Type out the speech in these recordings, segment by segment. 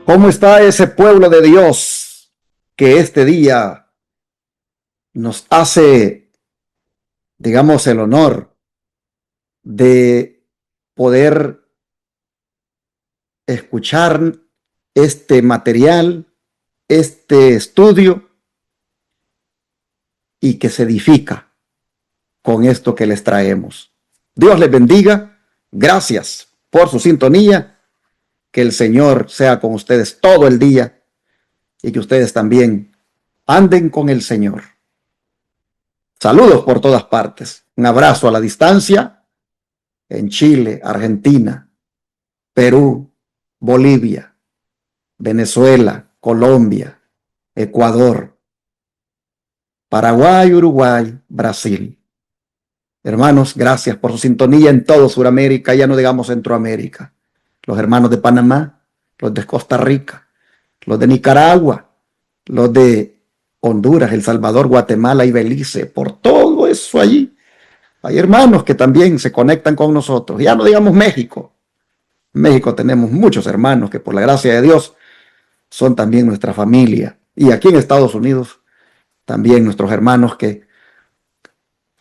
¿Cómo está ese pueblo de Dios que este día nos hace, digamos, el honor de poder escuchar este material, este estudio, y que se edifica con esto que les traemos? Dios les bendiga. Gracias por su sintonía. Que el Señor sea con ustedes todo el día y que ustedes también anden con el Señor. Saludos por todas partes. Un abrazo a la distancia en Chile, Argentina, Perú, Bolivia, Venezuela, Colombia, Ecuador, Paraguay, Uruguay, Brasil. Hermanos, gracias por su sintonía en todo Sudamérica, ya no digamos Centroamérica. Los hermanos de Panamá, los de Costa Rica, los de Nicaragua, los de Honduras, El Salvador, Guatemala y Belice, por todo eso allí. Hay hermanos que también se conectan con nosotros. Ya no digamos México. En México tenemos muchos hermanos que por la gracia de Dios son también nuestra familia. Y aquí en Estados Unidos también nuestros hermanos que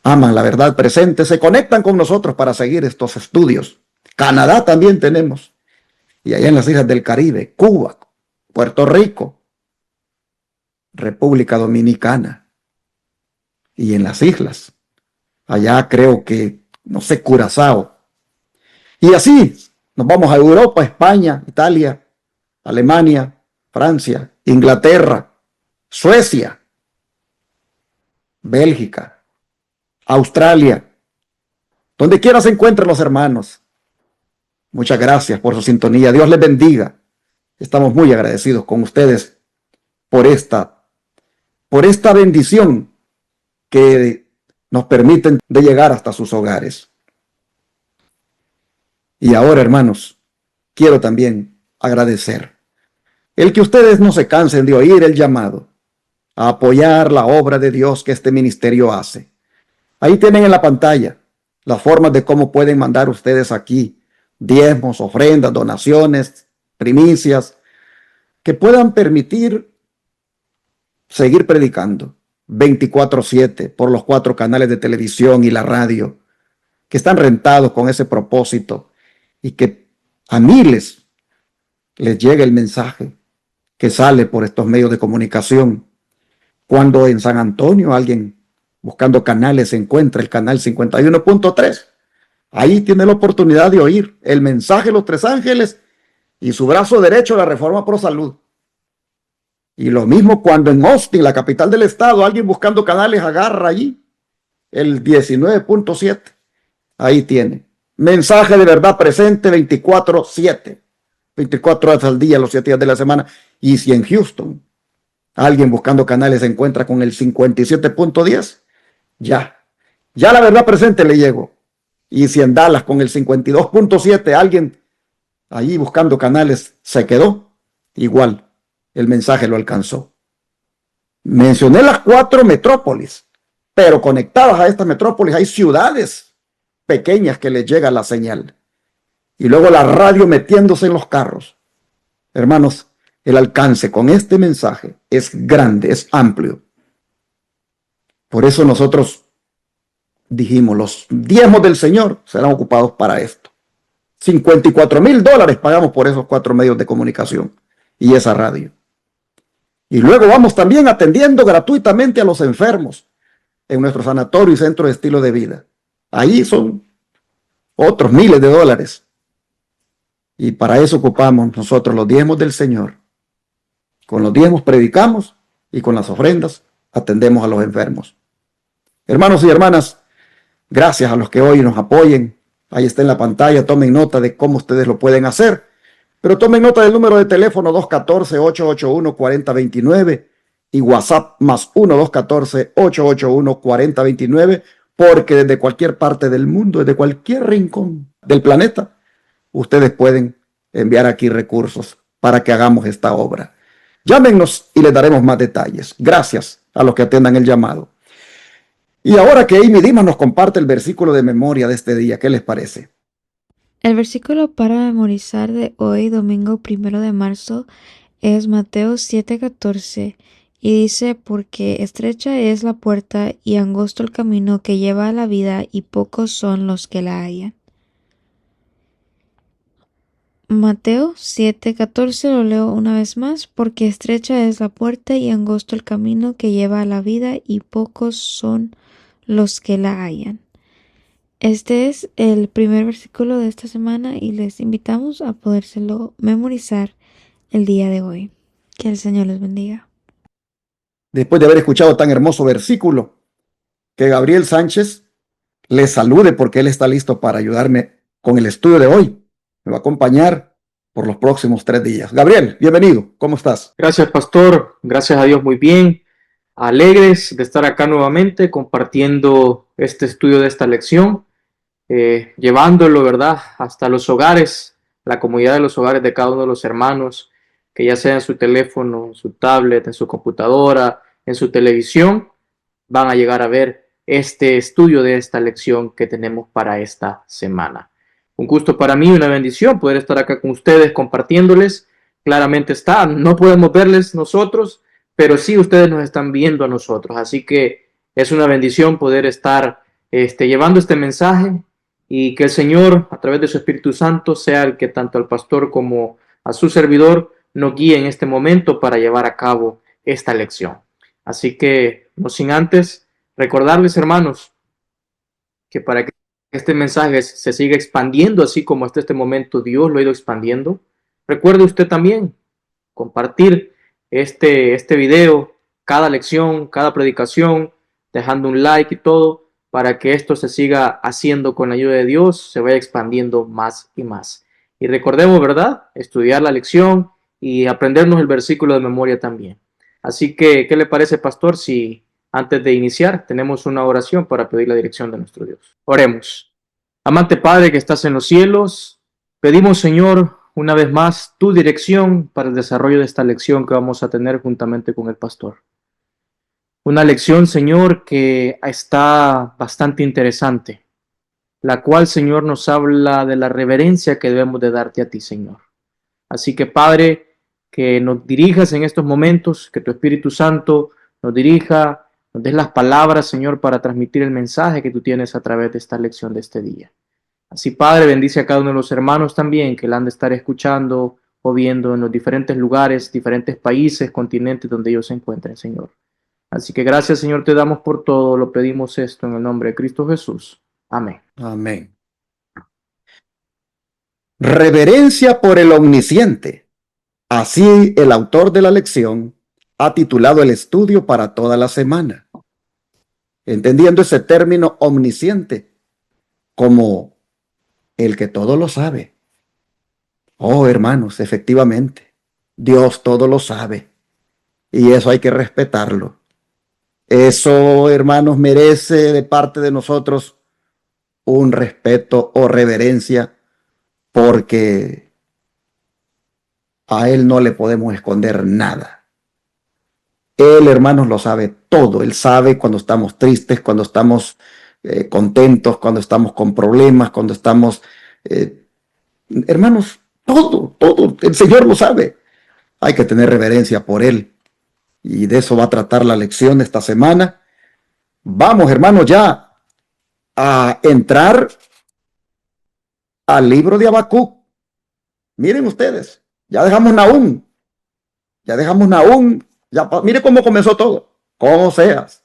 aman la verdad presente se conectan con nosotros para seguir estos estudios. Canadá también tenemos. Y allá en las islas del Caribe, Cuba, Puerto Rico, República Dominicana. Y en las islas, allá creo que, no sé, Curazao. Y así nos vamos a Europa, España, Italia, Alemania, Francia, Inglaterra, Suecia, Bélgica, Australia. Donde quiera se encuentren los hermanos. Muchas gracias por su sintonía. Dios les bendiga. Estamos muy agradecidos con ustedes por esta bendición que nos permiten de llegar hasta sus hogares. Y ahora, hermanos, quiero también agradecer el que ustedes no se cansen de oír el llamado a apoyar la obra de Dios que este ministerio hace. Ahí tienen en la pantalla las formas de cómo pueden mandar ustedes aquí diezmos, ofrendas, donaciones, primicias, que puedan permitir seguir predicando 24/7 por los 4 canales de televisión y la radio que están rentados con ese propósito y que a miles les llegue el mensaje que sale por estos medios de comunicación. Cuando en San Antonio alguien buscando canales encuentra el canal 51.3, ahí tiene la oportunidad de oír el mensaje de los 3 ángeles y su brazo derecho, la Reforma Pro Salud. Y lo mismo cuando en Austin, la capital del estado, alguien buscando canales agarra allí el 19.7. Ahí tiene. Mensaje de verdad presente 24/7. 24 horas al día, los 7 días de la semana. Y si en Houston alguien buscando canales se encuentra con el 57.10, ya la verdad presente le llegó. Y si en Dallas con el 52.7 alguien allí buscando canales se quedó, igual el mensaje lo alcanzó. Mencioné las 4 metrópolis, pero conectadas a estas metrópolis hay ciudades pequeñas que les llega la señal. Y luego la radio metiéndose en los carros. Hermanos, el alcance con este mensaje es grande, es amplio. Por eso nosotros dijimos, los diezmos del Señor serán ocupados para esto. $54,000 pagamos por esos 4 medios de comunicación y esa radio. Y luego vamos también atendiendo gratuitamente a los enfermos en nuestro sanatorio y centro de estilo de vida. Ahí son otros miles de dólares. Y para eso ocupamos nosotros los diezmos del Señor. Con los diezmos predicamos y con las ofrendas atendemos a los enfermos. Hermanos y hermanas, gracias a los que hoy nos apoyen. Ahí está en la pantalla, tomen nota de cómo ustedes lo pueden hacer. Pero tomen nota del número de teléfono 214-881-4029 y WhatsApp +1 214-881-4029, porque desde cualquier parte del mundo, desde cualquier rincón del planeta, ustedes pueden enviar aquí recursos para que hagamos esta obra. Llámenos y les daremos más detalles. Gracias a los que atiendan el llamado. Y ahora que Amy Dimas nos comparte el versículo de memoria de este día, ¿qué les parece? El versículo para memorizar de hoy, domingo 1 de marzo, es Mateo 7:14 y dice: porque estrecha es la puerta y angosto el camino que lleva a la vida y pocos son los que la hallan. Mateo 7:14 lo leo una vez más: porque estrecha es la puerta y angosto el camino que lleva a la vida y pocos son los que la hallan. Este es el primer versículo de esta semana y les invitamos a podérselo memorizar el día de hoy. Que el Señor les bendiga. Después de haber escuchado tan hermoso versículo, que Gabriel Sánchez le salude porque él está listo para ayudarme con el estudio de hoy. Me va a acompañar por los próximos 3 días. Gabriel, bienvenido. ¿Cómo estás? Gracias, pastor. Gracias a Dios, muy bien. Alegres de estar acá nuevamente compartiendo este estudio de esta lección, llevándolo, ¿verdad?, hasta los hogares, la comunidad de los hogares de cada uno de los hermanos, que ya sea en su teléfono, en su tablet, en su computadora, en su televisión, van a llegar a ver este estudio de esta lección que tenemos para esta semana. Un gusto para mí, una bendición poder estar acá con ustedes compartiéndoles. Claramente está, no podemos verles nosotros, pero sí ustedes nos están viendo a nosotros. Así que es una bendición poder estar llevando este mensaje y que el Señor, a través de su Espíritu Santo, sea el que tanto al pastor como a su servidor nos guíe en este momento para llevar a cabo esta lección. Así que, no sin antes, recordarles, hermanos, que para que este mensaje se siga expandiendo, así como hasta este momento Dios lo ha ido expandiendo, recuerde usted también compartir este video, cada lección, cada predicación, dejando un like y todo, para que esto se siga haciendo con la ayuda de Dios, se vaya expandiendo más y más. Y recordemos, ¿verdad?, estudiar la lección y aprendernos el versículo de memoria también. Así que, ¿qué le parece, pastor, si antes de iniciar tenemos una oración para pedir la dirección de nuestro Dios? Oremos. Amante Padre que estás en los cielos, pedimos, Señor, una vez más tu dirección para el desarrollo de esta lección que vamos a tener juntamente con el pastor. Una lección, Señor, que está bastante interesante, la cual, Señor, nos habla de la reverencia que debemos de darte a ti, Señor. Así que, Padre, que nos dirijas en estos momentos, que tu Espíritu Santo nos dirija, nos des las palabras, Señor, para transmitir el mensaje que tú tienes a través de esta lección de este día. Así, Padre, bendice a cada uno de los hermanos también que la han de estar escuchando o viendo en los diferentes lugares, diferentes países, continentes donde ellos se encuentren, Señor. Así que gracias, Señor, te damos por todo. Lo pedimos esto en el nombre de Cristo Jesús. Amén. Amén. Reverencia por el omnisciente. Así el autor de la lección ha titulado el estudio para toda la semana, entendiendo ese término omnisciente como el que todo lo sabe. Oh, hermanos, efectivamente, Dios todo lo sabe y eso hay que respetarlo. Eso, hermanos, merece de parte de nosotros un respeto o reverencia porque a Él no le podemos esconder nada. Él, hermanos, lo sabe todo. Él sabe cuando estamos tristes, cuando estamos contentos, cuando estamos con problemas, cuando estamos... hermanos, todo. El Señor lo sabe. Hay que tener reverencia por Él. Y de eso va a tratar la lección de esta semana. Vamos, hermanos, ya a entrar al libro de Habacuc. Miren ustedes, ya dejamos Nahum. Mire cómo comenzó todo. Con Oseas.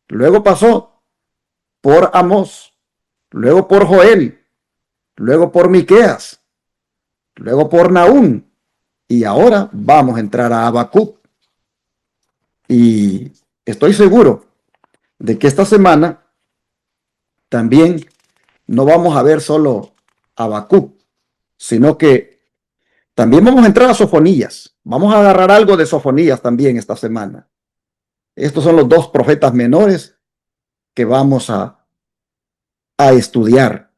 Luego pasó por Amós. Luego por Joel. Luego por Miqueas. Luego por Nahum. Y ahora vamos a entrar a Habacuc. Y estoy seguro de que esta semana también no vamos a ver solo Habacuc, sino que también vamos a entrar a Sofonías. Vamos a agarrar algo de Sofonías también esta semana. Estos son los dos profetas menores que vamos a estudiar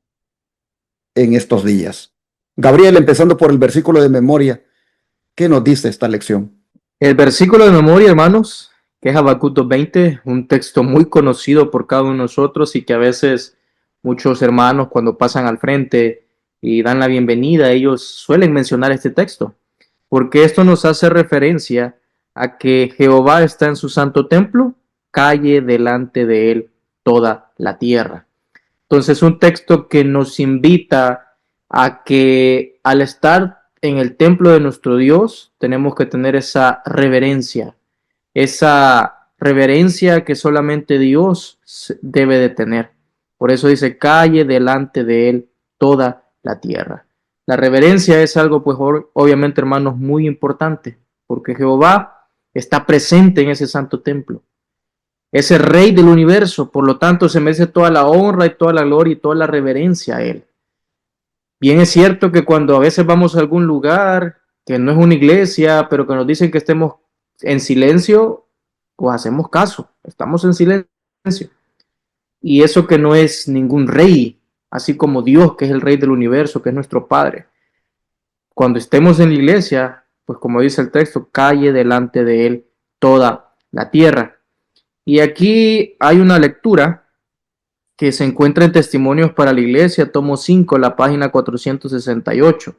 en estos días. Gabriel, empezando por el versículo de memoria, ¿qué nos dice esta lección? El versículo de memoria, hermanos, que es Habacuc 2:20, un texto muy conocido por cada uno de nosotros y que a veces muchos hermanos cuando pasan al frente y dan la bienvenida, ellos suelen mencionar este texto, porque esto nos hace referencia a que Jehová está en su santo templo, calle delante de él toda la tierra. Entonces, un texto que nos invita a que al estar en el templo de nuestro Dios, tenemos que tener esa reverencia que solamente Dios debe de tener. Por eso dice, calle delante de él toda la tierra. La reverencia es algo, pues obviamente, hermanos, muy importante, porque Jehová está presente en ese santo templo. Es el rey del universo, por lo tanto se merece toda la honra y toda la gloria y toda la reverencia a él. Bien es cierto que cuando a veces vamos a algún lugar que no es una iglesia, pero que nos dicen que estemos en silencio, pues hacemos caso, estamos en silencio. Y eso que no es ningún rey, así como Dios, que es el rey del universo, que es nuestro Padre. Cuando estemos en la iglesia, pues como dice el texto, calle delante de él toda la tierra. Y aquí hay una lectura que se encuentra en Testimonios para la Iglesia, tomo 5, la página 468,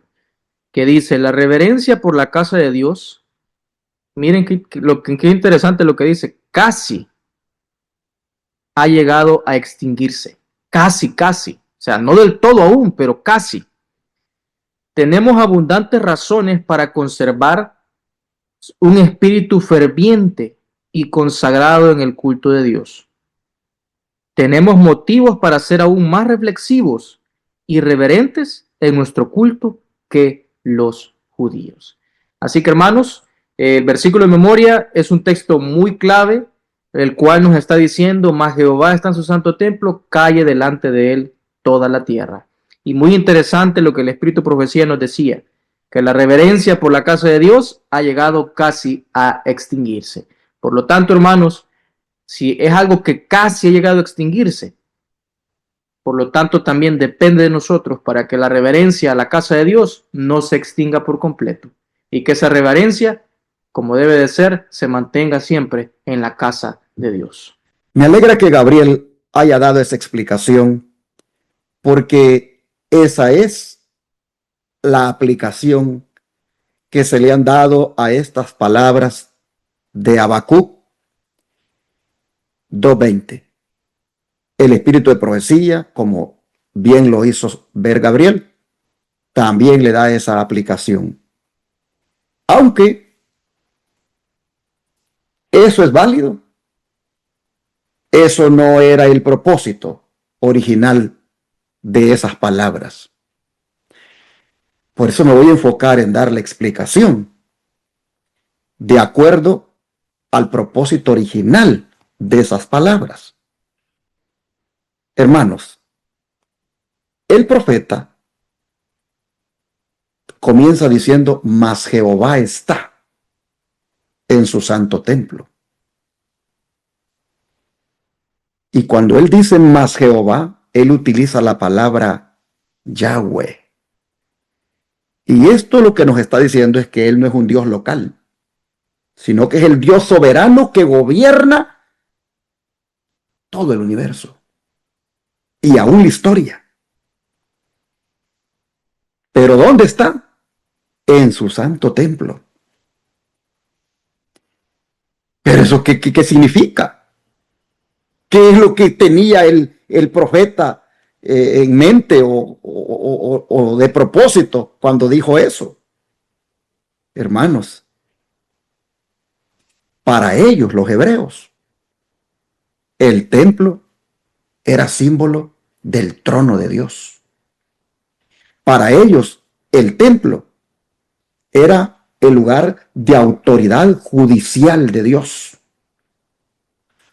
que dice, la reverencia por la casa de Dios, miren qué interesante lo que dice, casi ha llegado a extinguirse, casi, o sea, no del todo aún, pero casi. Tenemos abundantes razones para conservar un espíritu ferviente y consagrado en el culto de Dios. Tenemos motivos para ser aún más reflexivos y reverentes en nuestro culto que los judíos. Así que, hermanos, el versículo de memoria es un texto muy clave, el cual nos está diciendo, mas Jehová está en su santo templo, calle delante de él toda la tierra. Y muy interesante lo que el Espíritu de Profecía nos decía, que la reverencia por la casa de Dios ha llegado casi a extinguirse. Por lo tanto, hermanos, si es algo que casi ha llegado a extinguirse, por lo tanto también depende de nosotros para que la reverencia a la casa de Dios no se extinga por completo y que esa reverencia, como debe de ser, se mantenga siempre en la casa de Dios. Me alegra que Gabriel haya dado esa explicación, porque esa es la aplicación que se le han dado a estas palabras de Habacuc 2:20. El espíritu de profecía, como bien lo hizo ver Gabriel, también le da esa aplicación. Aunque eso es válido, eso no era el propósito original de esas palabras. Por eso me voy a enfocar en dar la explicación de acuerdo al propósito original de esas palabras. Hermanos, el profeta comienza diciendo, mas Jehová está en su santo templo. Y cuando él dice mas Jehová, él utiliza la palabra Yahweh. Y esto lo que nos está diciendo es que él no es un Dios local, sino que es el Dios soberano que gobierna todo el universo y aún la historia. ¿Pero dónde está? En su santo templo. ¿Pero eso qué significa? ¿Qué es lo que tenía el profeta en mente o de propósito cuando dijo eso? Hermanos, para ellos, los hebreos, el templo era símbolo del trono de Dios. Para ellos, el templo era el lugar de autoridad judicial de Dios.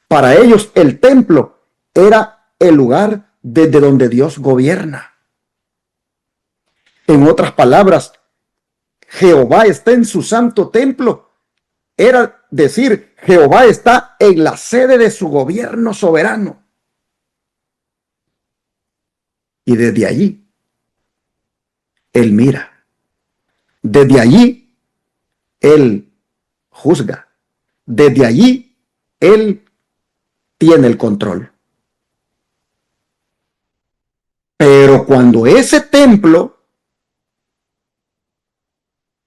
Para ellos, el templo era el lugar desde donde Dios gobierna. En otras palabras, Jehová está en su santo templo. Era decir, Jehová está en la sede de su gobierno soberano. Y desde allí, Él mira. Desde allí, Él juzga. Desde allí, Él tiene el control. Pero cuando ese templo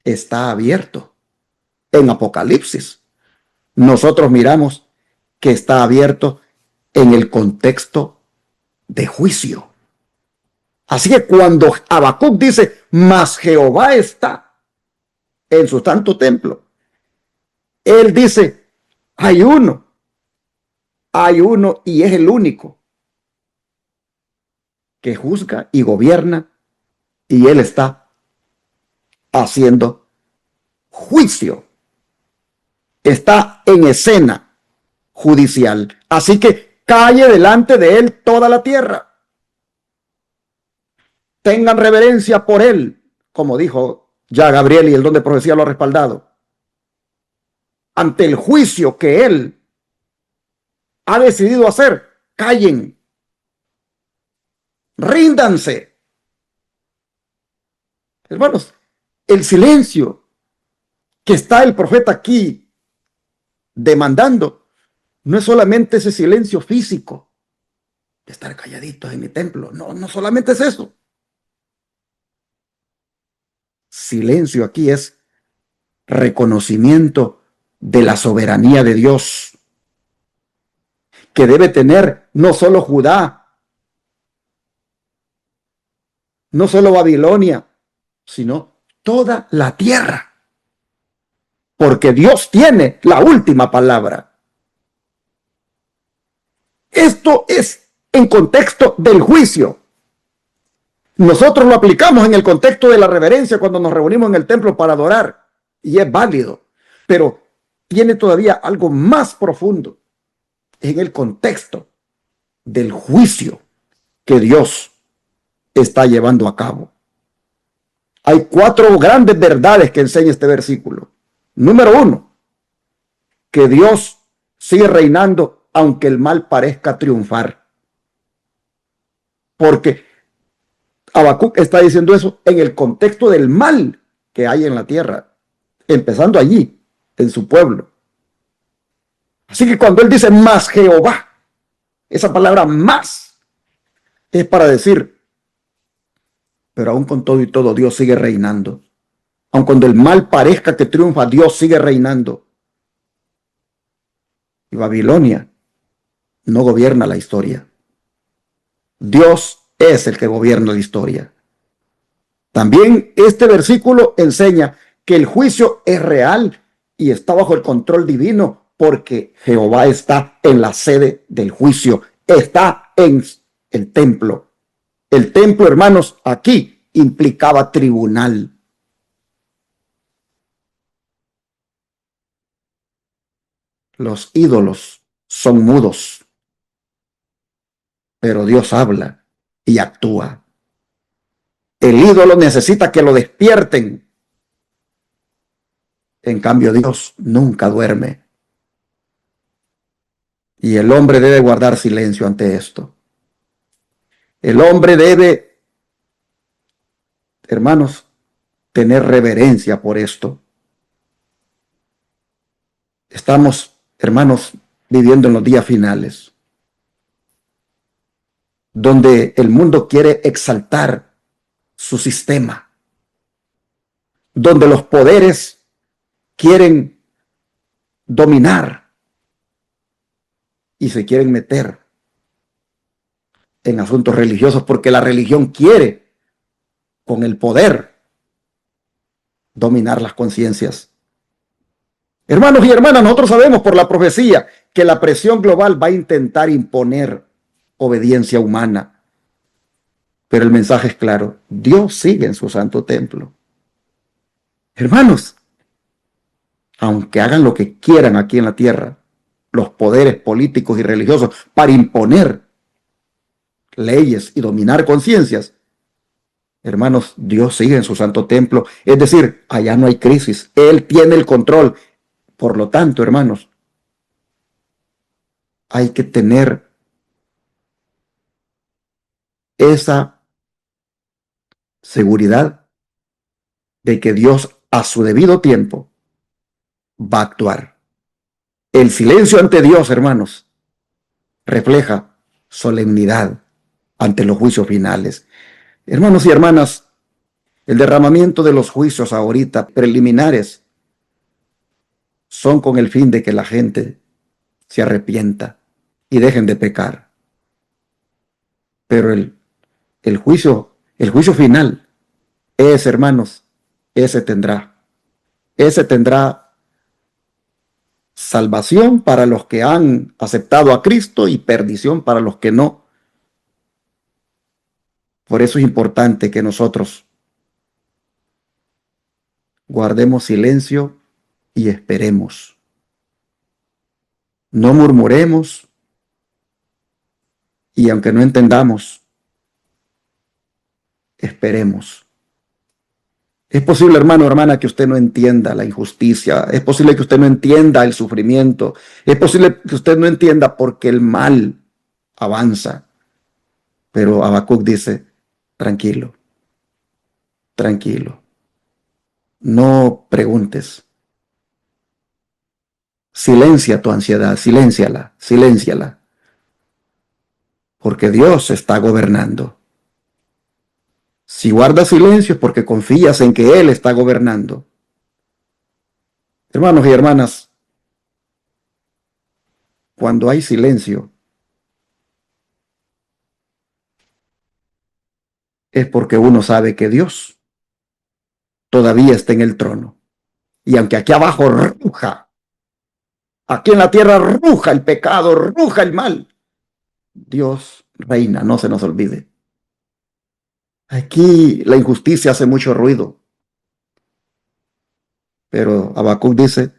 está abierto. En Apocalipsis, nosotros miramos que está abierto en el contexto de juicio. Así que cuando Habacuc dice, mas Jehová está en su santo templo, él dice, hay uno y es el único que juzga y gobierna, y él está haciendo juicio. Está en escena judicial. Así que calle delante de él toda la tierra. Tengan reverencia por él, como dijo ya Gabriel, y el don de profecía lo ha respaldado. Ante el juicio que él ha decidido hacer, callen, ríndanse. Hermanos, el silencio que está el profeta aquí demandando no es solamente ese silencio físico de estar calladitos en mi templo. No, no solamente es eso. Silencio aquí es reconocimiento de la soberanía de Dios que debe tener no solo Judá, no solo Babilonia, sino toda la tierra. Porque Dios tiene la última palabra. Esto es en contexto del juicio. Nosotros lo aplicamos en el contexto de la reverencia cuando nos reunimos en el templo para adorar, y es válido, pero tiene todavía algo más profundo en el contexto del juicio que Dios está llevando a cabo. Hay 4 grandes verdades que enseña este versículo. Número 1, que Dios sigue reinando aunque el mal parezca triunfar. Porque Habacuc está diciendo eso en el contexto del mal que hay en la tierra, empezando allí, en su pueblo. Así que cuando él dice más Jehová, esa palabra más es para decir, pero aún con todo y todo Dios sigue reinando. Aun cuando el mal parezca que triunfa, Dios sigue reinando. Y Babilonia no gobierna la historia. Dios es el que gobierna la historia. También este versículo enseña que el juicio es real y está bajo el control divino, porque Jehová está en la sede del juicio, está en el templo. El templo, hermanos, aquí implicaba tribunal. Los ídolos son mudos, pero Dios habla y actúa. El ídolo necesita que lo despierten. En cambio, Dios nunca duerme. Y el hombre debe guardar silencio ante esto. El hombre debe, hermanos, tener reverencia por esto. Estamos, hermanos, viviendo en los días finales, donde el mundo quiere exaltar su sistema, donde los poderes quieren dominar y se quieren meter en asuntos religiosos, porque la religión quiere, con el poder, dominar las conciencias. Hermanos y hermanas, nosotros sabemos por la profecía que la presión global va a intentar imponer obediencia humana. Pero el mensaje es claro: Dios sigue en su santo templo. Hermanos, aunque hagan lo que quieran aquí en la tierra, los poderes políticos y religiosos, para imponer leyes y dominar conciencias, hermanos, Dios sigue en su santo templo. Es decir, allá no hay crisis. Él tiene el control. Por lo tanto, hermanos, hay que tener esa seguridad de que Dios, a su debido tiempo, va a actuar. El silencio ante Dios, hermanos, refleja solemnidad ante los juicios finales. Hermanos y hermanas, El derramamiento de los juicios ahorita preliminares son con el fin de que la gente se arrepienta y dejen de pecar. Pero el juicio final, hermanos, ese tendrá salvación para los que han aceptado a Cristo y perdición para los que no. Por eso es importante que nosotros guardemos silencio y esperemos. No murmuremos y aunque no entendamos, esperemos. Es posible, hermano, hermana, que usted no entienda la injusticia. Es posible que usted no entienda el sufrimiento. Es posible que usted no entienda por qué el mal avanza. Pero Habacuc dice, tranquilo, tranquilo. No preguntes. Silencia tu ansiedad, silénciala, silénciala. Porque Dios está gobernando. Si guardas silencio es porque confías en que Él está gobernando. Hermanos y hermanas, cuando hay silencio, es porque uno sabe que Dios todavía está en el trono. Y aunque aquí abajo ruja, aquí en la tierra ruja el pecado, ruja el mal, Dios reina, no se nos olvide. Aquí la injusticia hace mucho ruido. Pero Habacuc dice,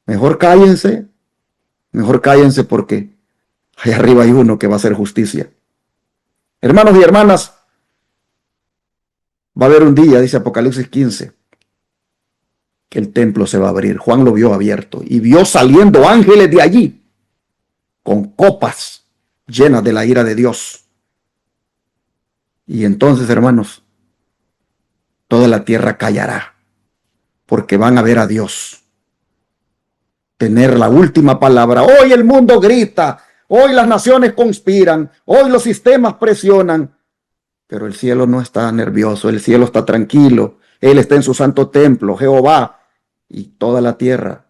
mejor cállense porque ahí arriba hay uno que va a hacer justicia. Hermanos y hermanas, va a haber un día, dice Apocalipsis 15, que el templo se va a abrir. Juan lo vio abierto y vio saliendo ángeles de allí con copas llenas de la ira de Dios. Y entonces, hermanos, toda la tierra callará porque van a ver a Dios tener la última palabra. Hoy el mundo grita, hoy las naciones conspiran, hoy los sistemas presionan, pero el cielo no está nervioso, el cielo está tranquilo, Él está en su santo templo, Jehová, y toda la tierra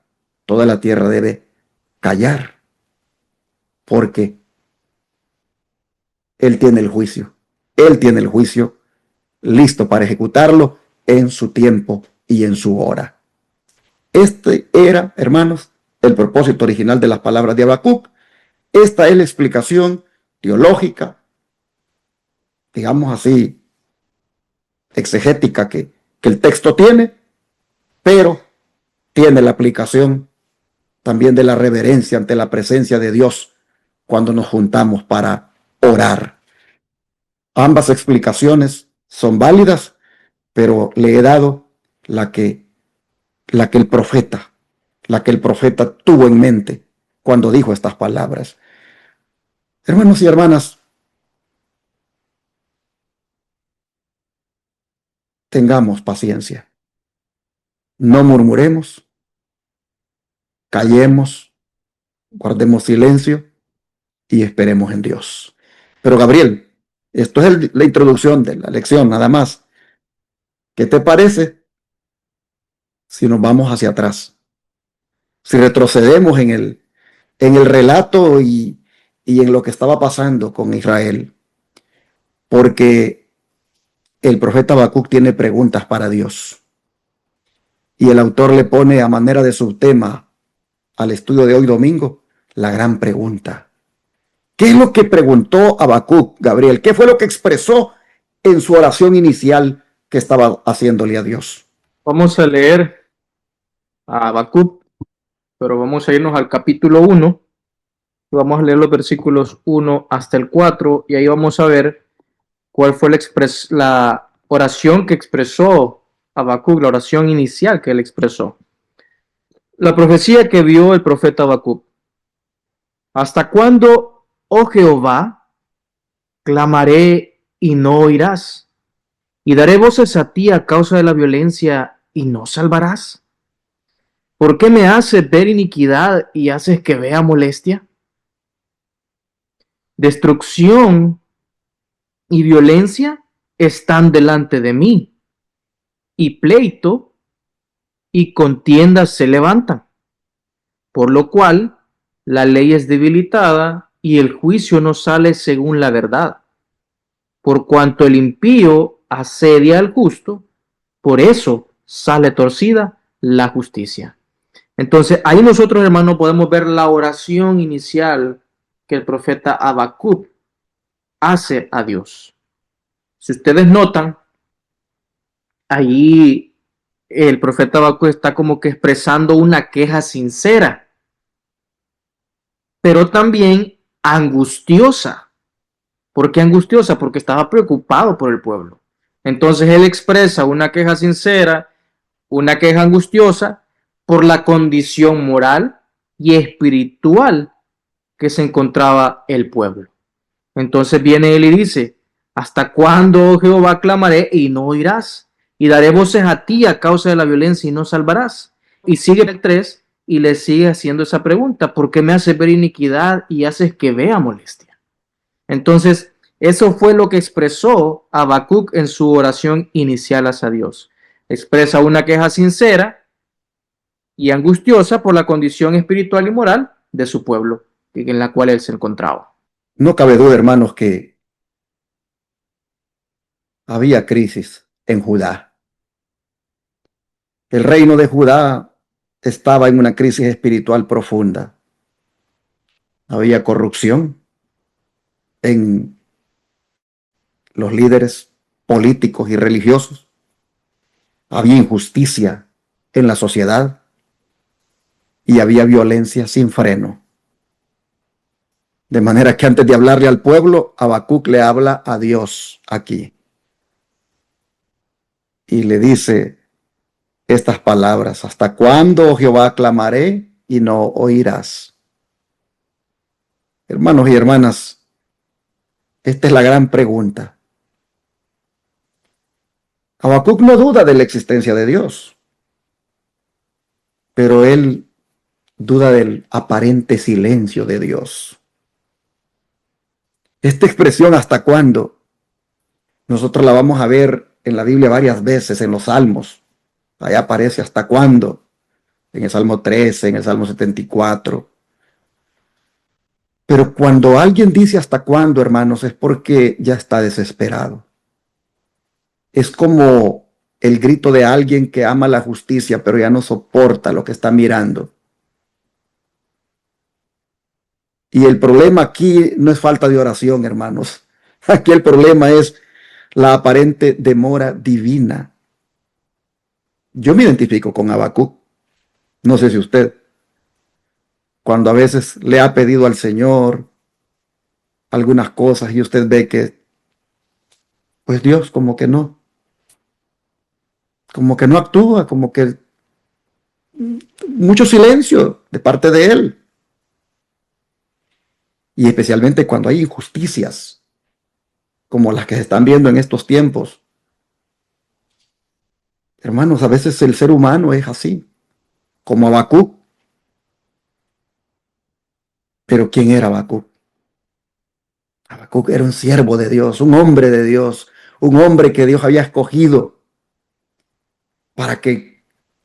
debe callar, porque Él tiene el juicio listo para ejecutarlo en su tiempo y en su hora. Este era, hermanos, el propósito original de las palabras de Habacuc. Esta es la explicación teológica, digamos así, exegética que el texto tiene, pero tiene la aplicación también de la reverencia ante la presencia de Dios cuando nos juntamos para orar. Ambas explicaciones son válidas, pero le he dado la que el profeta tuvo en mente cuando dijo estas palabras. Hermanos y hermanas, tengamos paciencia. No murmuremos, callemos, guardemos silencio y esperemos en Dios. Pero Gabriel, esto es la introducción de la lección, nada más. ¿Qué te parece si nos vamos hacia atrás? Si retrocedemos en el relato y en lo que estaba pasando con Israel. Porque el profeta Habacuc tiene preguntas para Dios. Y el autor le pone a manera de subtema al estudio de hoy domingo la gran pregunta. ¿Qué es lo que preguntó Habacuc, Gabriel? ¿Qué fue lo que expresó en su oración inicial que estaba haciéndole a Dios? Vamos a leer a Habacuc, pero vamos a irnos al capítulo 1. Vamos a leer los versículos 1 hasta el 4 y ahí vamos a ver cuál fue la oración que expresó Habacuc, la oración inicial que él expresó. La profecía que vio el profeta Habacuc. ¿Hasta cuándo, oh Jehová, clamaré y no oirás? Y daré voces a ti a causa de la violencia y no salvarás. ¿Por qué me haces ver iniquidad y haces que vea molestia? Destrucción y violencia están delante de mí, y pleito y contiendas se levantan, por lo cual la ley es debilitada y el juicio no sale según la verdad. Por cuanto el impío asedia al justo, por eso sale torcida la justicia. Entonces, ahí nosotros, hermanos, podemos ver la oración inicial que el profeta Habacuc hace a Dios. Si ustedes notan, ahí el profeta Habacuc está como que expresando una queja sincera, pero también angustiosa. ¿Por qué angustiosa? Porque estaba preocupado por el pueblo. Entonces él expresa una queja sincera, una queja angustiosa por la condición moral y espiritual que se encontraba el pueblo. Entonces viene él y dice, ¿hasta cuándo, oh Jehová, clamaré y no oirás? Y daré voces a ti a causa de la violencia y no salvarás. Y sigue el 3 y le sigue haciendo esa pregunta, ¿por qué me haces ver iniquidad y haces que vea molestia? Entonces, eso fue lo que expresó Habacuc en su oración inicial hacia Dios. Expresa una queja sincera y angustiosa por la condición espiritual y moral de su pueblo, en la cual él se encontraba. No cabe duda, hermanos, que había crisis en Judá. El reino de Judá estaba en una crisis espiritual profunda. Había corrupción en los líderes políticos y religiosos. Había injusticia en la sociedad y había violencia sin freno. De manera que antes de hablarle al pueblo, Habacuc le habla a Dios aquí. Y le dice estas palabras: ¿hasta cuándo, oh Jehová, clamaré y no oirás? Hermanos y hermanas, esta es la gran pregunta. Habacuc no duda de la existencia de Dios, pero él duda del aparente silencio de Dios. Esta expresión ¿hasta cuándo? Nosotros la vamos a ver en la Biblia varias veces, en los Salmos. Allá aparece ¿hasta cuándo? En el Salmo 13, en el Salmo 74. Pero cuando alguien dice ¿hasta cuándo, hermanos? Es porque ya está desesperado. Es como el grito de alguien que ama la justicia, pero ya no soporta lo que está mirando. Y el problema aquí no es falta de oración, hermanos. Aquí el problema es la aparente demora divina. Yo me identifico con Habacuc. No sé si usted, cuando a veces le ha pedido al Señor algunas cosas y usted ve que, pues Dios como que no actúa, como que mucho silencio de parte de Él. Y especialmente cuando hay injusticias, como las que se están viendo en estos tiempos. Hermanos, a veces el ser humano es así, como Habacuc. Pero ¿quién era Habacuc? Habacuc era un siervo de Dios, un hombre de Dios, un hombre que Dios había escogido para que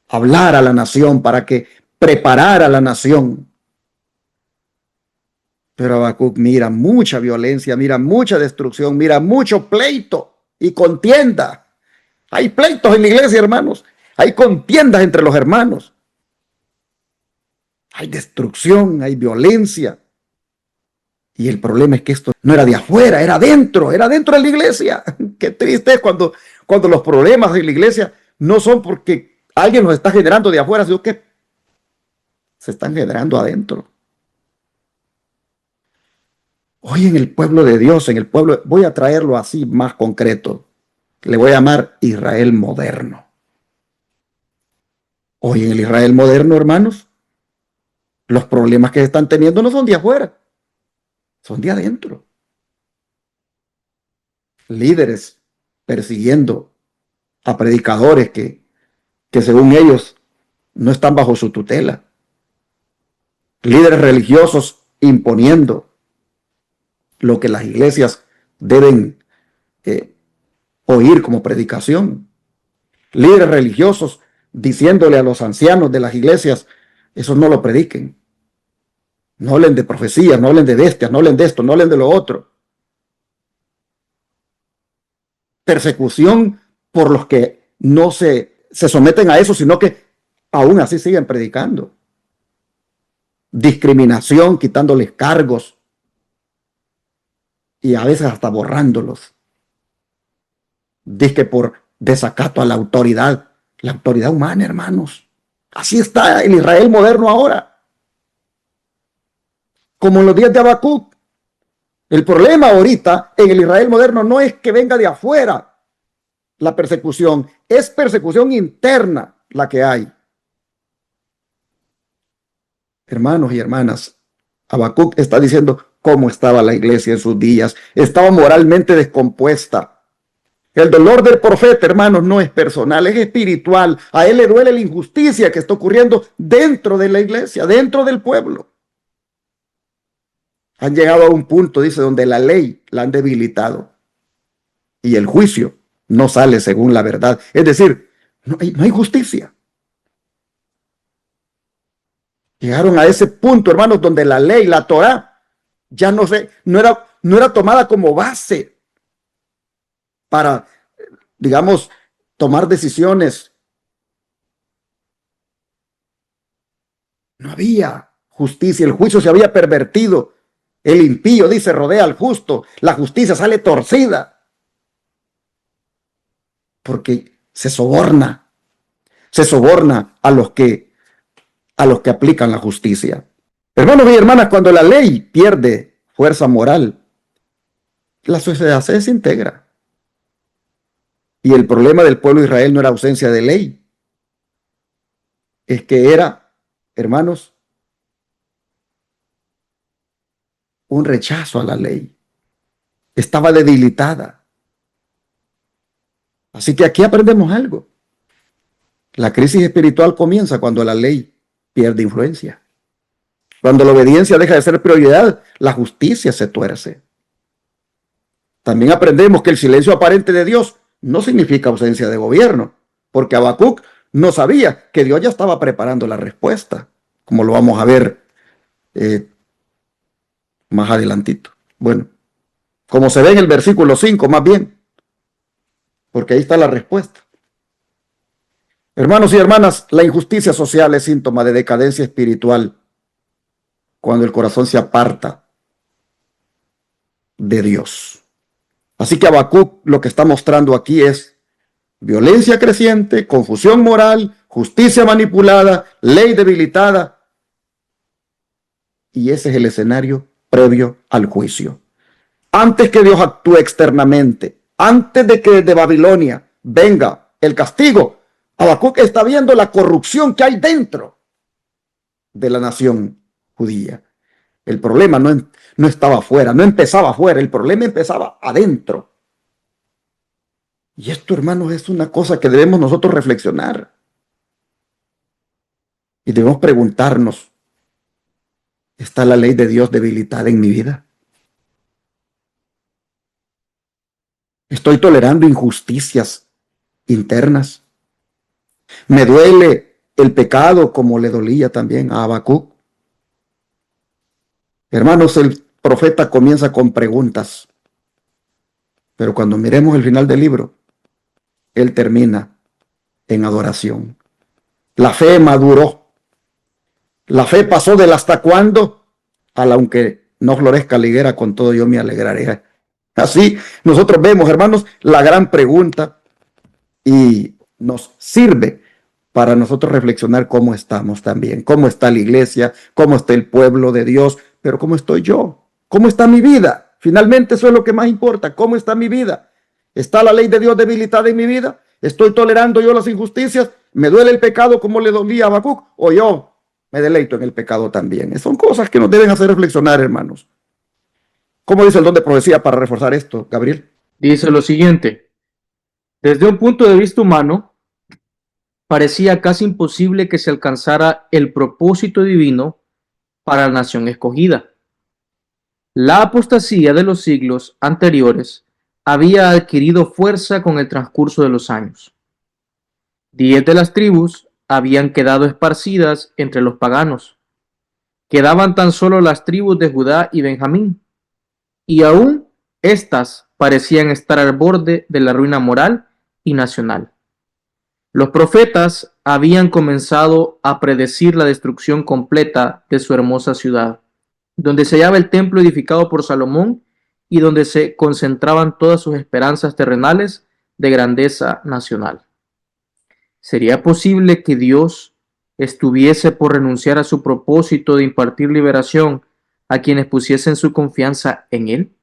hablara a la nación, para que preparara a la nación. Pero Habacuc mira mucha violencia, mira mucha destrucción, mira mucho pleito y contienda. Hay pleitos en la iglesia, hermanos. Hay contiendas entre los hermanos. Hay destrucción, hay violencia. Y el problema es que esto no era de afuera, era dentro de la iglesia. Qué triste es cuando los problemas en la iglesia no son porque alguien los está generando de afuera, sino que se están generando adentro. Hoy en el pueblo de Dios, en el pueblo, voy a traerlo así más concreto. Le voy a llamar Israel moderno. Hoy en el Israel moderno, hermanos, los problemas que están teniendo no son de afuera, son de adentro. Líderes persiguiendo a predicadores que según ellos no están bajo su tutela. Líderes religiosos imponiendo lo que las iglesias deben oír como predicación. Líderes religiosos diciéndole a los ancianos de las iglesias, eso no lo prediquen. No hablen de profecías, no hablen de bestias, no hablen de esto, no hablen de lo otro. Persecución por los que no se someten a eso, sino que aún así siguen predicando. Discriminación, quitándoles cargos y a veces hasta borrándolos. Dice por desacato a la autoridad humana, hermanos. Así está el Israel moderno ahora. Como en los días de Habacuc. El problema ahorita en el Israel moderno no es que venga de afuera la persecución, es persecución interna la que hay. Hermanos y hermanas, Habacuc está diciendo cómo estaba la iglesia en sus días. Estaba moralmente descompuesta. El dolor del profeta, hermanos, no es personal, es espiritual. A él le duele la injusticia que está ocurriendo dentro de la iglesia, dentro del pueblo. Han llegado a un punto, dice, donde la ley la han debilitado y el juicio no sale según la verdad. Es decir, no hay justicia. Llegaron a ese punto, hermanos, donde la ley, la Torá, ya no era tomada como base para, digamos, tomar decisiones. No había justicia, el juicio se había pervertido. El impío, dice, rodea al justo. La justicia sale torcida. Porque se soborna a los que aplican la justicia. Hermanos y hermanas, cuando la ley pierde fuerza moral, la sociedad se desintegra. Y el problema del pueblo de Israel no era ausencia de ley, es que era, hermanos, un rechazo a la ley. Estaba debilitada. Así que aquí aprendemos algo. La crisis espiritual comienza cuando la ley pierde influencia. Cuando la obediencia deja de ser prioridad, la justicia se tuerce. También aprendemos que el silencio aparente de Dios no significa ausencia de gobierno, porque Habacuc no sabía que Dios ya estaba preparando la respuesta, como lo vamos a ver más adelantito. Bueno, como se ve en el versículo 5 más bien, porque ahí está la respuesta. Hermanos y hermanas, la injusticia social es síntoma de decadencia espiritual cuando el corazón se aparta de Dios. Así que Habacuc lo que está mostrando aquí es violencia creciente, confusión moral, justicia manipulada, ley debilitada. Y ese es el escenario previo al juicio. Antes que Dios actúe externamente, antes de que desde Babilonia venga el castigo, Habacuc está viendo la corrupción que hay dentro de la nación judía. El problema no estaba afuera, no empezaba afuera, el problema empezaba adentro. Y esto, hermanos, es una cosa que debemos nosotros reflexionar. Y debemos preguntarnos, ¿está la ley de Dios debilitada en mi vida? ¿Estoy tolerando injusticias internas? ¿Me duele el pecado como le dolía también a Habacuc? Hermanos, el profeta comienza con preguntas, pero cuando miremos el final del libro, él termina en adoración. La fe maduró. La fe pasó del hasta cuándo al aunque no florezca la higuera, con todo yo me alegraré. Así nosotros vemos, hermanos, la gran pregunta y nos sirve para nosotros reflexionar cómo estamos también, cómo está la iglesia, cómo está el pueblo de Dios, pero cómo estoy yo, cómo está mi vida. Finalmente eso es lo que más importa, cómo está mi vida. ¿Está la ley de Dios debilitada en mi vida? ¿Estoy tolerando yo las injusticias? ¿Me duele el pecado como le dolía a Habacuc? ¿O yo me deleito en el pecado también? Son cosas que nos deben hacer reflexionar, hermanos. ¿Cómo dice el don de profecía para reforzar esto, Gabriel? Dice lo siguiente: desde un punto de vista humano, parecía casi imposible que se alcanzara el propósito divino para la nación escogida. La apostasía de los siglos anteriores había adquirido fuerza con el transcurso de los años. 10 de las tribus habían quedado esparcidas entre los paganos. Quedaban tan solo las tribus de Judá y Benjamín, y aún éstas parecían estar al borde de la ruina moral y nacional. Los profetas habían comenzado a predecir la destrucción completa de su hermosa ciudad, donde se hallaba el templo edificado por Salomón y donde se concentraban todas sus esperanzas terrenales de grandeza nacional. ¿Sería posible que Dios estuviese por renunciar a su propósito de impartir liberación a quienes pusiesen su confianza en Él?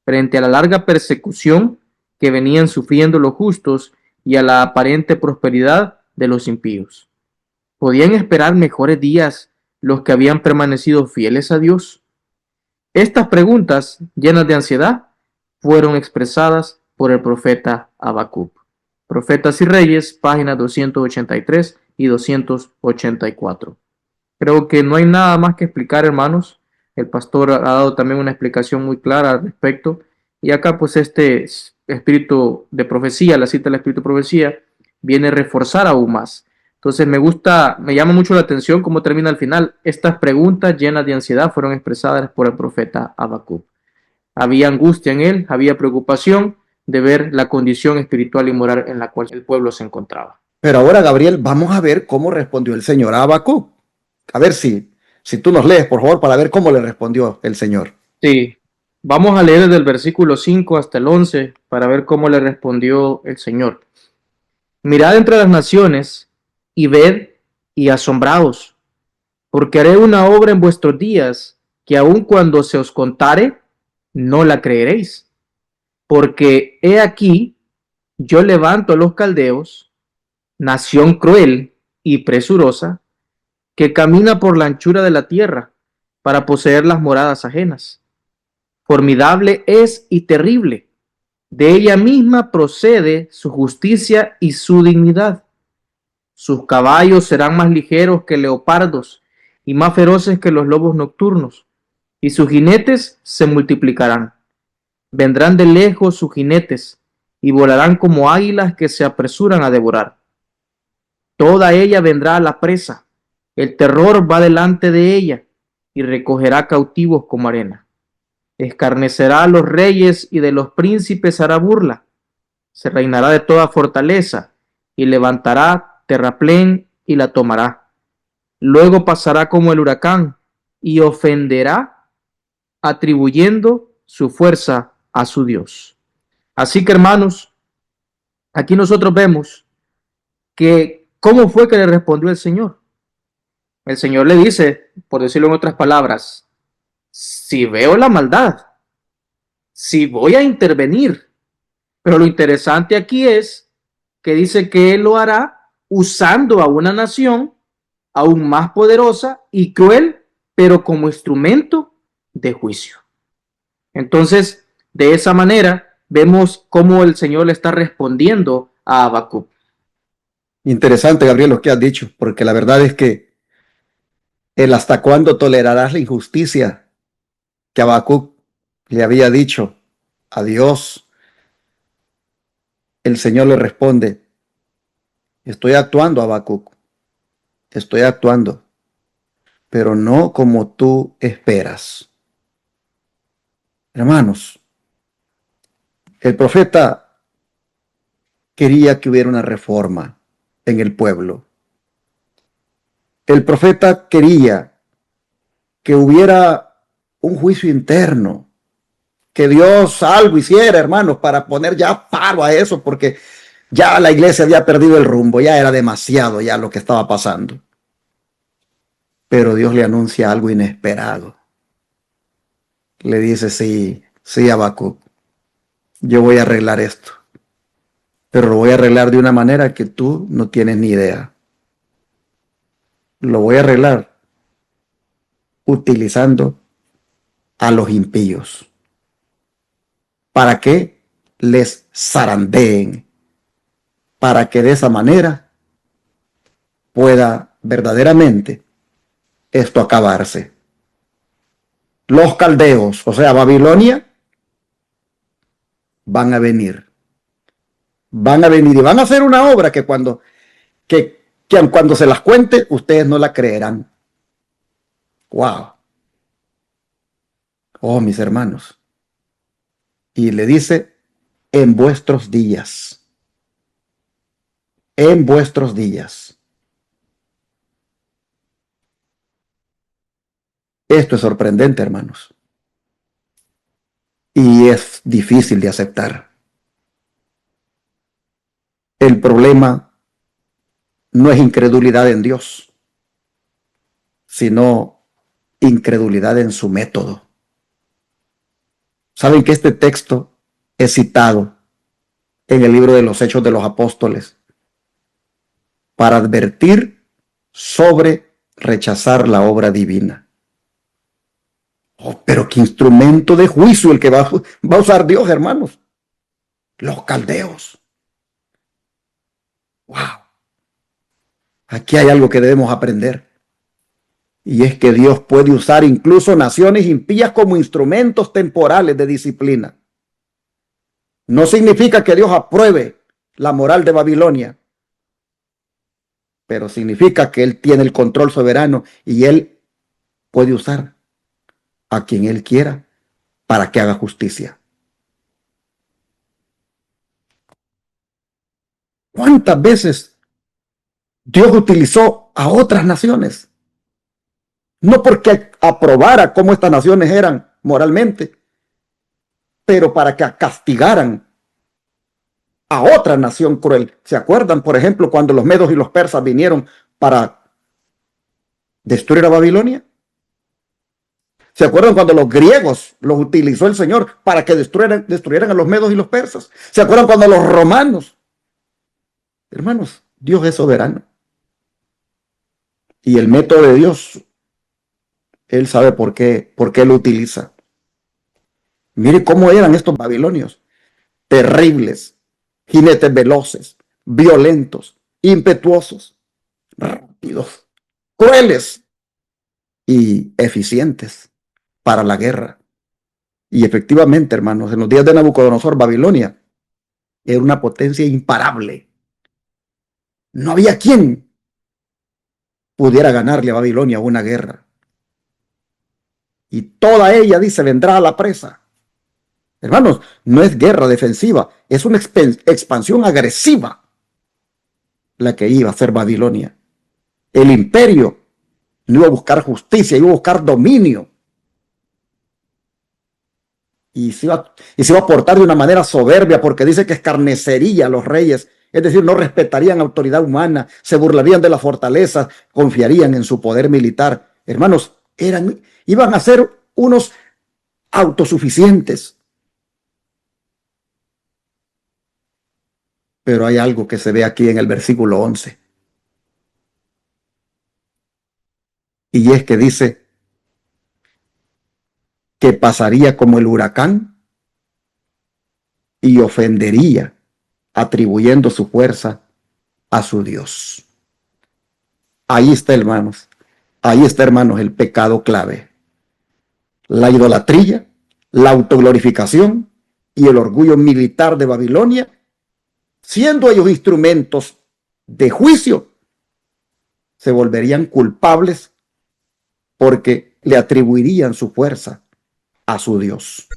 Frente a la larga persecución que venían sufriendo los justos y a la aparente prosperidad de los impíos, ¿podían esperar mejores días los que habían permanecido fieles a Dios? Estas preguntas, llenas de ansiedad, fueron expresadas por el profeta Habacuc. Profetas y Reyes, páginas 283 y 284. Creo que no hay nada más que explicar, hermanos. El pastor ha dado también una explicación muy clara al respecto. Y acá pues este espíritu de profecía, la cita del espíritu de profecía, viene a reforzar aún más. Entonces me llama mucho la atención cómo termina al final. Estas preguntas llenas de ansiedad fueron expresadas por el profeta Habacuc. Había angustia en él, había preocupación de ver la condición espiritual y moral en la cual el pueblo se encontraba. Pero ahora, Gabriel, vamos a ver cómo respondió el Señor a Habacuc. A ver si tú nos lees, por favor, para ver cómo le respondió el Señor. Sí, vamos a leer desde el versículo 5 hasta el 11 para ver cómo le respondió el Señor. Mirad entre las naciones y ved y asombraos, porque haré una obra en vuestros días que aun cuando se os contare, no la creeréis. Porque he aquí, yo levanto a los caldeos, nación cruel y presurosa, que camina por la anchura de la tierra para poseer las moradas ajenas. Formidable es y terrible. De ella misma procede su justicia y su dignidad. Sus caballos serán más ligeros que leopardos y más feroces que los lobos nocturnos, y sus jinetes se multiplicarán. Vendrán de lejos sus jinetes y volarán como águilas que se apresuran a devorar. Toda ella vendrá a la presa. El terror va delante de ella y recogerá cautivos como arena. Escarnecerá a los reyes y de los príncipes hará burla. Se reinará de toda fortaleza y levantará terraplén y la tomará. Luego pasará como el huracán y ofenderá, atribuyendo su fuerza a su Dios. Así que, hermanos, aquí nosotros vemos que cómo fue que le respondió el Señor. El Señor le dice, por decirlo en otras palabras, si veo la maldad, si voy a intervenir, pero lo interesante aquí es que dice que Él lo hará usando a una nación aún más poderosa y cruel, pero como instrumento de juicio. Entonces, de esa manera, vemos cómo el Señor le está respondiendo a Habacuc. Interesante, Gabriel, lo que has dicho, porque la verdad es que el hasta cuándo tolerarás la injusticia que Habacuc le había dicho a Dios, el Señor le responde, estoy actuando, Habacuc, estoy actuando, pero no como tú esperas. Hermanos, el profeta quería que hubiera una reforma en el pueblo. El profeta quería que hubiera un juicio interno, que Dios algo hiciera, hermanos, para poner ya paro a eso, porque ya la iglesia había perdido el rumbo, ya era demasiado ya lo que estaba pasando. Pero Dios le anuncia algo inesperado. Le dice, sí, Habacuc, yo voy a arreglar esto, pero lo voy a arreglar de una manera que tú no tienes ni idea. Lo voy a arreglar utilizando a los impíos para que les zarandeen, para que de esa manera pueda verdaderamente esto acabarse. Los caldeos, o sea, Babilonia, van a venir. Van a venir y van a hacer una obra que aun cuando se las cuente, ustedes no la creerán. Wow. Oh, mis hermanos. Y le dice, en vuestros días. En vuestros días. Esto es sorprendente, hermanos. Y es difícil de aceptar. El problema no es incredulidad en Dios, sino incredulidad en su método. Saben que este texto es citado en el libro de los Hechos de los Apóstoles para advertir sobre rechazar la obra divina. Oh, pero qué instrumento de juicio el que va a usar Dios, hermanos. Los caldeos. Wow. Aquí hay algo que debemos aprender. Y es que Dios puede usar incluso naciones impías como instrumentos temporales de disciplina. No significa que Dios apruebe la moral de Babilonia, pero significa que Él tiene el control soberano y Él puede usar a quien Él quiera para que haga justicia. ¿Cuántas veces Dios utilizó a otras naciones? No porque aprobara cómo estas naciones eran moralmente, pero para que castigaran a otra nación cruel. ¿Se acuerdan, por ejemplo, cuando los medos y los persas vinieron para destruir a Babilonia? ¿Se acuerdan cuando los griegos los utilizó el Señor para que destruyeran a los medos y los persas? ¿Se acuerdan cuando los romanos? Hermanos, Dios es soberano. Y el método de Dios, Él sabe por qué lo utiliza. Mire cómo eran estos babilonios. Terribles, jinetes veloces, violentos, impetuosos, rápidos, crueles y eficientes para la guerra. Y efectivamente, hermanos, en los días de Nabucodonosor, Babilonia era una potencia imparable. No había quien pudiera ganarle a Babilonia una guerra. Y toda ella, dice, vendrá a la presa. Hermanos, no es guerra defensiva, es una expansión agresiva la que iba a hacer Babilonia. El imperio no iba a buscar justicia, iba a buscar dominio. Y se iba a portar de una manera soberbia porque dice que escarnecería a los reyes. Es decir, no respetarían autoridad humana, se burlarían de las fortalezas, confiarían en su poder militar. Hermanos, iban a ser unos autosuficientes. Pero hay algo que se ve aquí en el versículo 11. Y es que dice que pasaría como el huracán y ofendería, atribuyendo su fuerza a su Dios. Ahí está, hermanos. Ahí está, hermanos, el pecado clave. La idolatría, la autoglorificación y el orgullo militar de Babilonia, siendo ellos instrumentos de juicio, se volverían culpables porque le atribuirían su fuerza a su Dios.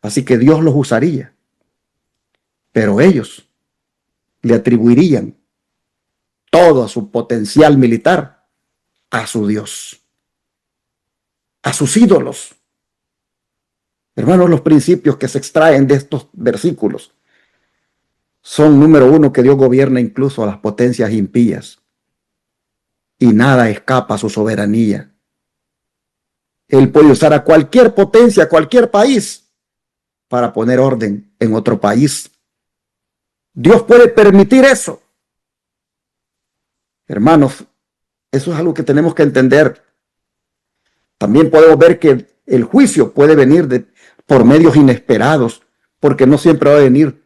Así que Dios los usaría, pero ellos le atribuirían todo su potencial militar a su Dios, a sus ídolos. Hermanos, los principios que se extraen de estos versículos son, número uno, que Dios gobierna incluso a las potencias impías y nada escapa a su soberanía. Él puede usar a cualquier potencia, a cualquier país, para poner orden en otro país. Dios puede permitir eso. Hermanos, eso es algo que tenemos que entender. También podemos ver que el juicio puede venir por medios inesperados, porque no siempre va a venir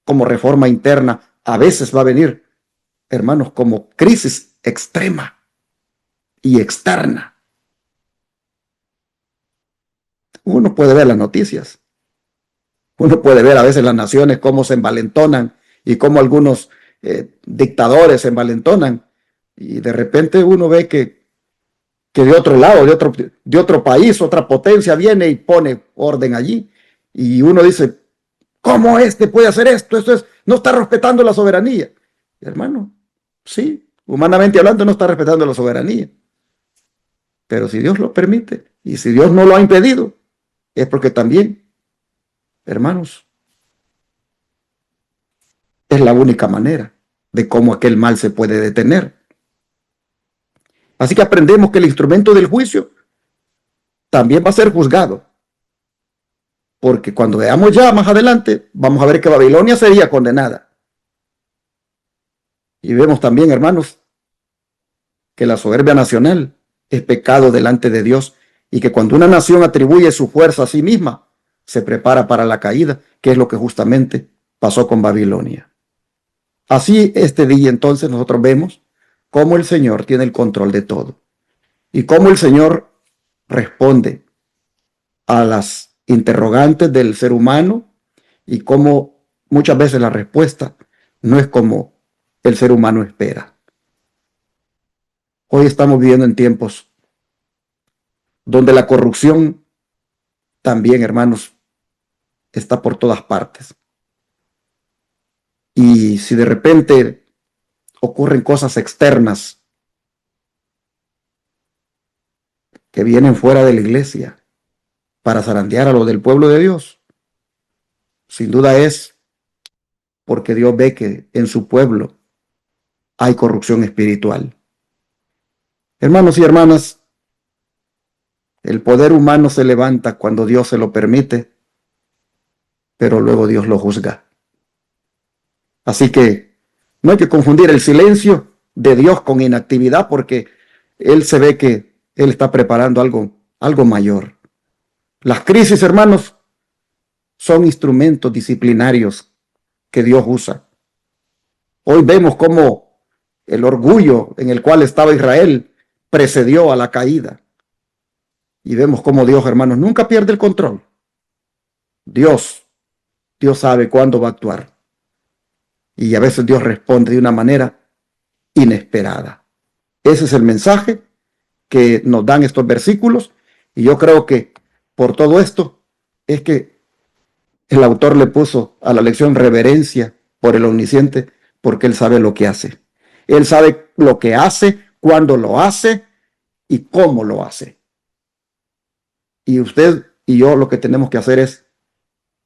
como reforma interna. A veces va a venir, hermanos, como crisis extrema y externa. Uno puede ver las noticias Uno puede ver a veces las naciones cómo se envalentonan y cómo algunos dictadores se envalentonan. Y de repente uno ve que de otro lado, de otro país, otra potencia viene y pone orden allí. Y uno dice, ¿cómo este puede hacer esto? No está respetando la soberanía. Hermano, sí, humanamente hablando no está respetando la soberanía. Pero si Dios lo permite y si Dios no lo ha impedido, es porque también, hermanos, es la única manera de cómo aquel mal se puede detener. Así que aprendemos que el instrumento del juicio también va a ser juzgado. Porque cuando veamos ya más adelante, vamos a ver que Babilonia sería condenada. Y vemos también, hermanos, que la soberbia nacional es pecado delante de Dios y que cuando una nación atribuye su fuerza a sí misma, se prepara para la caída, que es lo que justamente pasó con Babilonia. Así este día entonces nosotros vemos cómo el Señor tiene el control de todo y cómo el Señor responde a las interrogantes del ser humano y cómo muchas veces la respuesta no es como el ser humano espera. Hoy estamos viviendo en tiempos donde la corrupción también, hermanos, está por todas partes. Y si de repente ocurren cosas externas que vienen fuera de la iglesia para zarandear a lo del pueblo de Dios, sin duda es porque Dios ve que en su pueblo hay corrupción espiritual. Hermanos y hermanas, el poder humano se levanta cuando Dios se lo permite, pero luego Dios lo juzga. Así que no hay que confundir el silencio de Dios con inactividad, porque Él se ve que Él está preparando algo mayor. Las crisis, hermanos, son instrumentos disciplinarios que Dios usa. Hoy vemos cómo el orgullo en el cual estaba Israel precedió a la caída. Y vemos cómo Dios, hermanos, nunca pierde el control. Dios sabe cuándo va a actuar. Y a veces Dios responde de una manera inesperada. Ese es el mensaje que nos dan estos versículos. Y yo creo que por todo esto es que el autor le puso a la lección reverencia por el omnisciente, porque Él sabe lo que hace. Él sabe lo que hace, cuándo lo hace y cómo lo hace. Y usted y yo lo que tenemos que hacer es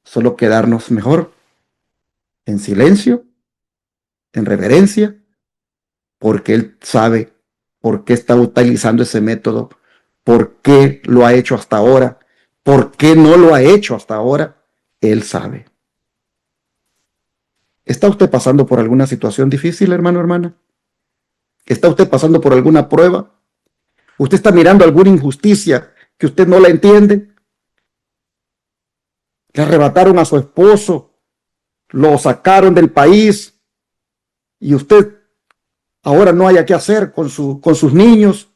solo quedarnos mejor en silencio, en reverencia, porque Él sabe por qué está utilizando ese método, por qué lo ha hecho hasta ahora, por qué no lo ha hecho hasta ahora. Él sabe. ¿Está usted pasando por alguna situación difícil, hermano, hermana? ¿Está usted pasando por alguna prueba? ¿Usted está mirando alguna injusticia que usted no la entiende? Le arrebataron a su esposo, lo sacaron del país y usted ahora no haya qué hacer con sus niños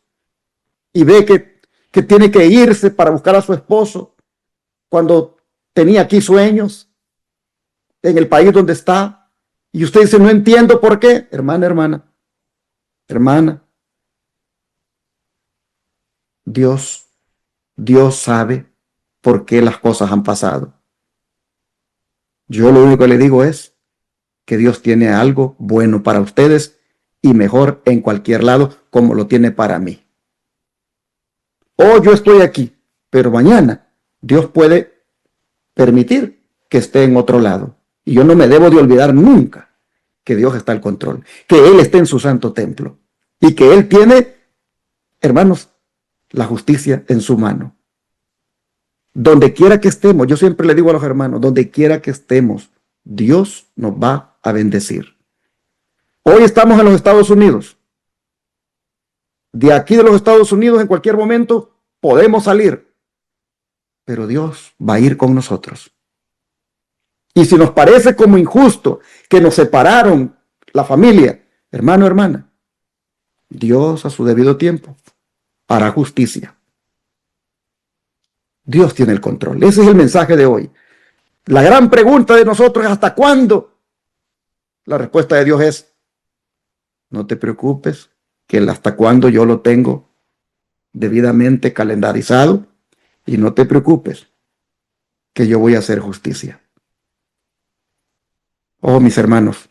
y ve que tiene que irse para buscar a su esposo cuando tenía aquí sueños en el país donde está. Y usted dice, no entiendo por qué. Hermana, Dios sabe por qué las cosas han pasado. Yo lo único que le digo es que Dios tiene algo bueno para ustedes y mejor en cualquier lado como lo tiene para mí. Yo estoy aquí, pero mañana Dios puede permitir que esté en otro lado. Y yo no me debo de olvidar nunca que Dios está al control, que Él está en su santo templo y que Él tiene, hermanos, la justicia en su mano. Donde quiera que estemos, yo siempre le digo a los hermanos, donde quiera que estemos, Dios nos va a bendecir. Hoy estamos en los Estados Unidos. De aquí de los Estados Unidos en cualquier momento podemos salir, pero Dios va a ir con nosotros. Y si nos parece como injusto que nos separaron la familia, hermano, hermana, Dios a su debido tiempo hará justicia. Dios tiene el control. Ese es el mensaje de hoy. La gran pregunta de nosotros es ¿hasta cuándo? La respuesta de Dios es: no te preocupes, que el hasta cuándo yo lo tengo debidamente calendarizado, y no te preocupes, que yo voy a hacer justicia. Oh, mis hermanos,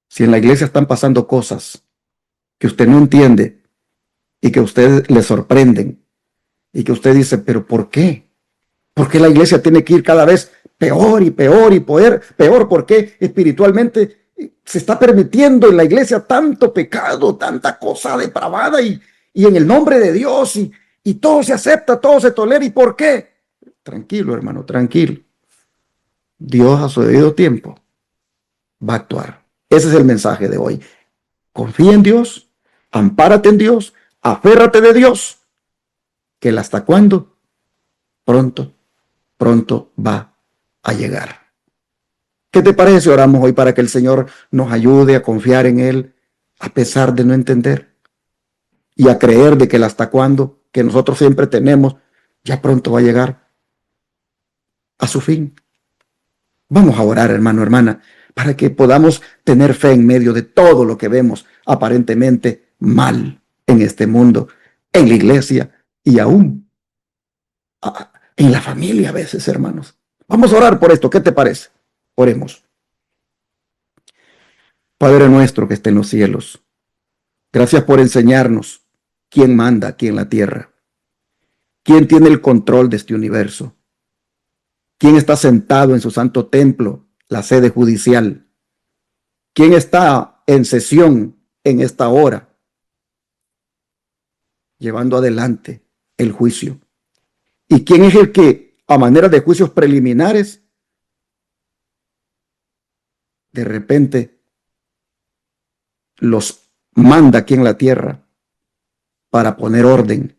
si en la iglesia están pasando cosas que usted no entiende y que a usted le sorprenden y que usted dice, pero ¿por qué? ¿Por qué la iglesia tiene que ir cada vez peor y peor y peor? ¿Por qué espiritualmente se está permitiendo en la iglesia tanto pecado, tanta cosa depravada y en el nombre de Dios y todo se acepta, todo se tolera? ¿Y por qué? Tranquilo, hermano, tranquilo. Dios a su debido tiempo va a actuar. Ese es el mensaje de hoy. Confía en Dios, ampárate en Dios, aférrate de Dios, que el hasta cuándo pronto va a llegar. ¿Qué te parece si oramos hoy para que el Señor nos ayude a confiar en Él a pesar de no entender y a creer de que el hasta cuándo que nosotros siempre tenemos ya pronto va a llegar a su fin? Vamos a orar, hermano, hermana, para que podamos tener fe en medio de todo lo que vemos aparentemente mal en este mundo, en la iglesia y aún en la familia a veces, hermanos. Vamos a orar por esto, ¿qué te parece? Oremos. Padre nuestro que está en los cielos, gracias por enseñarnos quién manda aquí en la tierra, quién tiene el control de este universo, quién está sentado en su santo templo, la sede judicial, quién está en sesión en esta hora, llevando adelante el juicio, y quién es el que, a manera de juicios preliminares, de repente los manda aquí en la tierra para poner orden,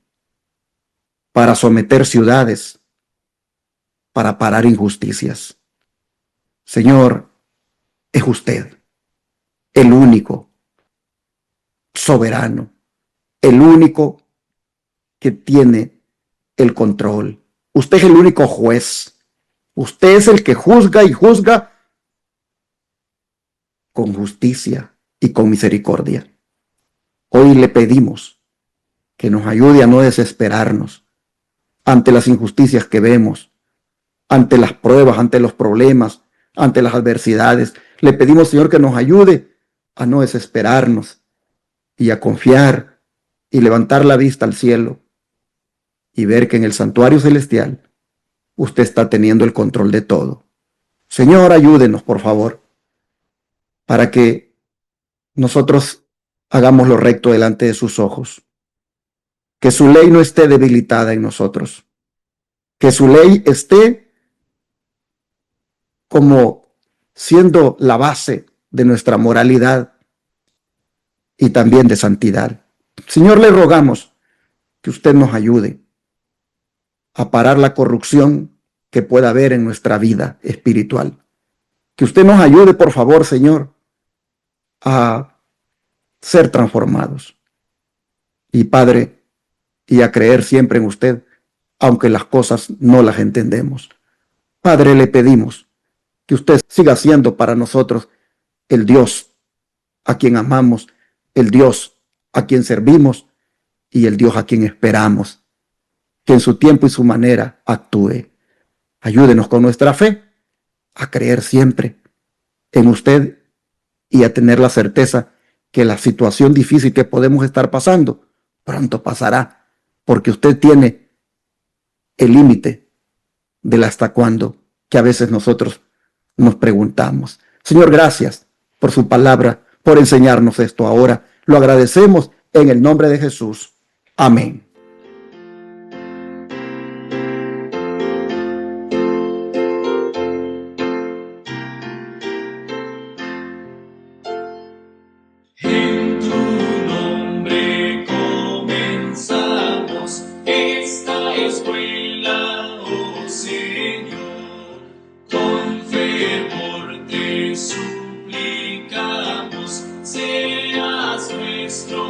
para someter ciudades, para parar injusticias. Señor, es usted el único soberano, el único que tiene el control. Usted es el único juez. Usted es el que juzga y juzga con justicia y con misericordia. Hoy le pedimos que nos ayude a no desesperarnos ante las injusticias que vemos, ante las pruebas, ante los problemas, ante las adversidades. Le pedimos, Señor, que nos ayude a no desesperarnos y a confiar y levantar la vista al cielo y ver que en el santuario celestial usted está teniendo el control de todo. Señor, ayúdenos, por favor, para que nosotros hagamos lo recto delante de sus ojos. Que su ley no esté debilitada en nosotros. Que su ley esté como siendo la base de nuestra moralidad y también de santidad. Señor, le rogamos que usted nos ayude a parar la corrupción que pueda haber en nuestra vida espiritual. Que usted nos ayude, por favor, Señor, a ser transformados. Y Padre, y a creer siempre en usted, aunque las cosas no las entendemos. Padre, le pedimos que usted siga siendo para nosotros el Dios a quien amamos, el Dios a quien servimos y el Dios a quien esperamos, que en su tiempo y su manera actúe. Ayúdenos con nuestra fe a creer siempre en usted y a tener la certeza que la situación difícil que podemos estar pasando pronto pasará, porque usted tiene el límite del hasta cuándo que a veces nosotros nos preguntamos. Señor, gracias por su palabra, por enseñarnos esto ahora. Lo agradecemos en el nombre de Jesús. Amén. En tu nombre comenzamos esta escuela, oh Señor. Con fervor te suplicamos, seas nuestro